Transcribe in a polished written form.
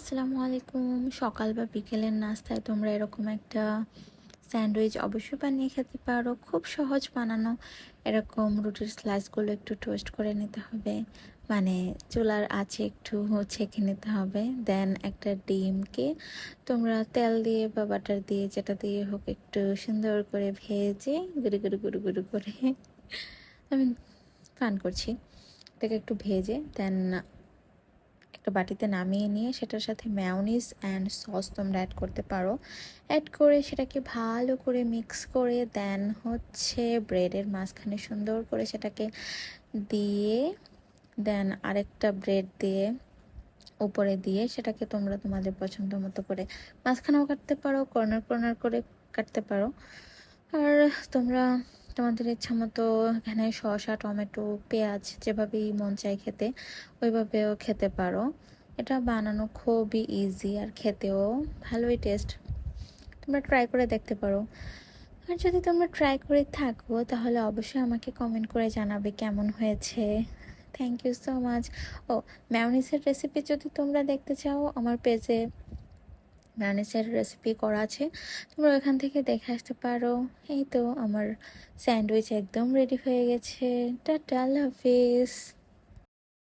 আসসালামু আলাইকুম। সকাল বা বিকেলের নাস্তায় তোমরা এরকম একটা স্যান্ডউইচ অবশ্যই বানিয়ে খেতে পারো। খুব সহজ বানানো। এরকম রুটির স্লাইসগুলো একটু টোস্ট করে নিতে হবে, মানে চুলার আঁচে একটু ছেঁকে নিতে হবে। দেন একটা ডিমকে তোমরা তেল দিয়ে বা বাটার দিয়ে, যেটা দিয়ে হোক, একটু সুন্দর করে ভেজে গুঁড়ো গুঁড়ো গুঁড়ো গুঁড়ো করে আমি ফান করছি, এটাকে একটু ভেজে দেন একটা বাটিতে নামিয়ে নিয়ে সেটার সাথে মেয়োনিজ অ্যান্ড সস তোমরা অ্যাড করতে পারো। অ্যাড করে সেটাকে ভালো করে মিক্স করে দেন ব্রেডের মাঝখানে সুন্দর করে সেটাকে দিয়ে দেন আরেকটা ব্রেড দিয়ে উপরে দিয়ে সেটাকে তোমরা তোমাদের পছন্দ মতো করে মাঝখানেও কাটতে পারো, কর্নার কর্নার করে কাটতে পারো। আর তোমরা তোমাদের ইচ্ছা মতো এখানে শসা, টমেটো, পেঁয়াজ যেভাবেই মন চায় খেতে ওইভাবেও খেতে পারো। এটা বানানো খুবই ইজি আর খেতেও ভালোই টেস্ট। তোমরা ট্রাই করে দেখতে পারো। আর যদি তোমরা ট্রাই করে থাকো তাহলে অবশ্যই আমাকে কমেন্ট করে জানাবে কেমন হয়েছে। Thank you so much. ও, ম্যায়োনিজের রেসিপি যদি তোমরা দেখতে চাও আমার পেজে ম্যায়োনিজের রেসিপি করা আছে, তোমরা ওখান থেকে দেখে আসতে পারো। এই তো আমার স্যান্ডউইচ একদম রেডি হয়ে গেছে। টাটা, আল্লাহ হাফিজ।